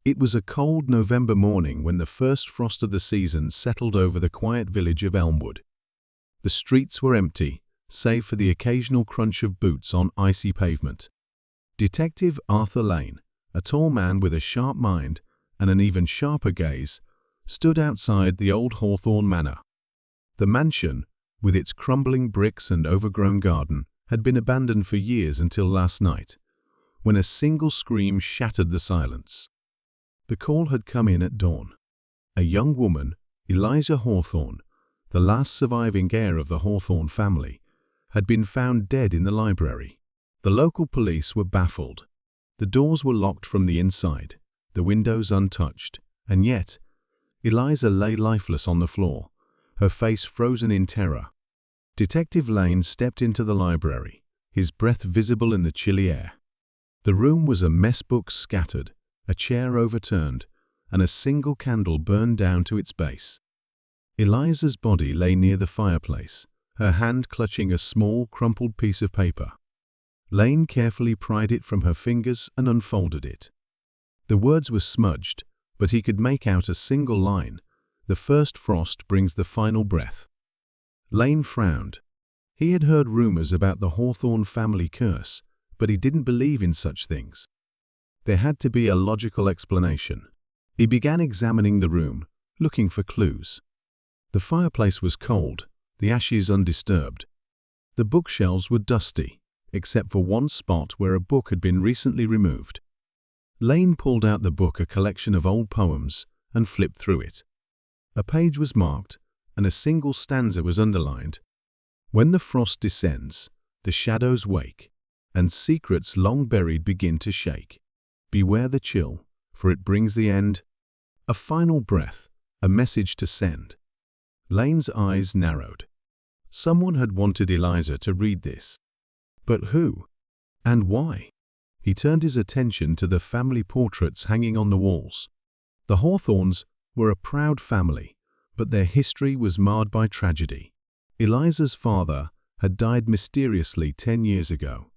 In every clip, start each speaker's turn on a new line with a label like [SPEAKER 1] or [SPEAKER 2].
[SPEAKER 1] It was a cold November morning when the first frost of the season settled over the quiet village of Elmwood. The streets were empty, save for the occasional crunch of boots on icy pavement. Detective Arthur Lane, a tall man with a sharp mind and an even sharper gaze, stood outside the old Hawthorne Manor. The mansion, with its crumbling bricks and overgrown garden, had been abandoned for years until last night, when a single scream shattered the silence. The call had come in at dawn. A young woman, Eliza Hawthorne, the last surviving heir of the Hawthorne family, had been found dead in the library. The local police were baffled. The doors were locked from the inside, the windows untouched, and yet Eliza lay lifeless on the floor, her face frozen in terror. Detective Lane stepped into the library, his breath visible in the chilly air. The room was a mess, books scattered, a chair overturned, and a single candle burned down to its base. Eliza's body lay near the fireplace, her hand clutching a small, crumpled piece of paper. Lane carefully pried it from her fingers and unfolded it. The words were smudged, but he could make out a single line: "The first frost brings the final breath." Lane frowned. He had heard rumors about the Hawthorne family curse, but he didn't believe in such things. There had to be a logical explanation. He began examining the room, looking for clues. The fireplace was cold, the ashes undisturbed. The bookshelves were dusty, except for one spot where a book had been recently removed. Lane pulled out the book, a collection of old poems, and flipped through it. A page was marked, and a single stanza was underlined. "When the frost descends, the shadows wake, and secrets long buried begin to shake. Beware the chill, for it brings the end. A final breath, a message to send." Lane's eyes narrowed. Someone had wanted Eliza to read this. But who? And why? He turned his attention to the family portraits hanging on the walls. The Hawthornes were a proud family, but their history was marred by tragedy. Eliza's father had died mysteriously 10 years ago,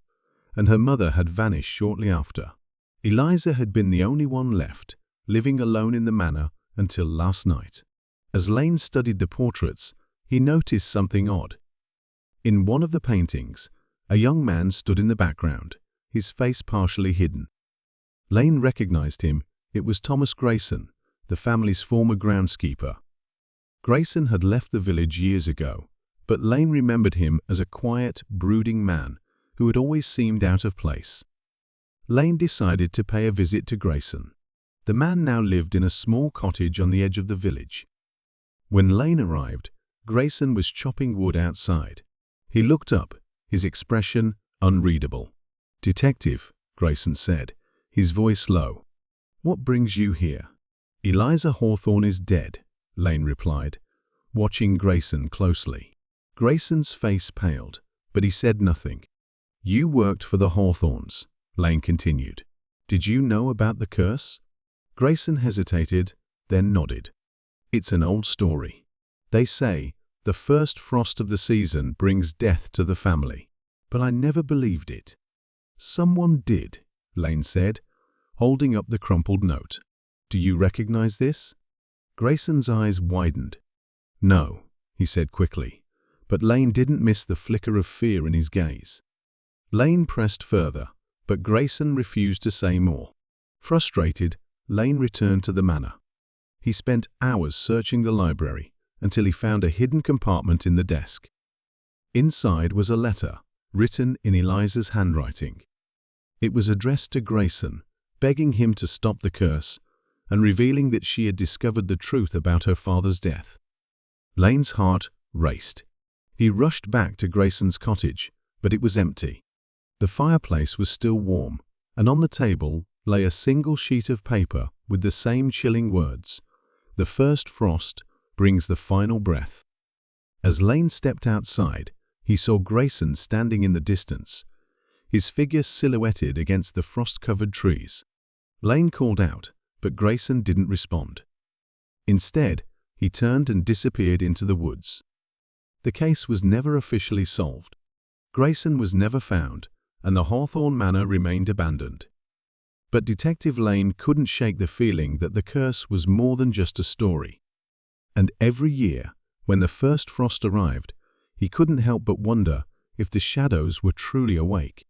[SPEAKER 1] and her mother had vanished shortly after. Eliza had been the only one left, living alone in the manor until last night. As Lane studied the portraits, he noticed something odd. In one of the paintings, a young man stood in the background, his face partially hidden. Lane recognized him. It was Thomas Grayson, the family's former groundskeeper. Grayson had left the village years ago, but Lane remembered him as a quiet, brooding man who had always seemed out of place. Lane decided to pay a visit to Grayson. The man now lived in a small cottage on the edge of the village. When Lane arrived, Grayson was chopping wood outside. He looked up, his expression unreadable. "Detective," Grayson said, his voice low. "What brings you here?" "Eliza Hawthorne is dead," Lane replied, watching Grayson closely. Grayson's face paled, but he said nothing. "You worked for the Hawthornes," Lane continued. "Did you know about the curse?" Grayson hesitated, then nodded. "It's an old story. They say the first frost of the season brings death to the family, but I never believed it." "Someone did," Lane said, holding up the crumpled note. "Do you recognize this?" Grayson's eyes widened. "No," he said quickly, but Lane didn't miss the flicker of fear in his gaze. Lane pressed further, but Grayson refused to say more. Frustrated, Lane returned to the manor. He spent hours searching the library until he found a hidden compartment in the desk. Inside was a letter, written in Eliza's handwriting. It was addressed to Grayson, begging him to stop the curse and revealing that she had discovered the truth about her father's death. Lane's heart raced. He rushed back to Grayson's cottage, but it was empty. The fireplace was still warm, and on the table lay a single sheet of paper with the same chilling words: "The first frost brings the final breath." As Lane stepped outside, he saw Grayson standing in the distance, his figure silhouetted against the frost-covered trees. Lane called out, but Grayson didn't respond. Instead, he turned and disappeared into the woods. The case was never officially solved. Grayson was never found, and the Hawthorne Manor remained abandoned. But Detective Lane couldn't shake the feeling that the curse was more than just a story. And every year, when the first frost arrived, he couldn't help but wonder if the shadows were truly awake.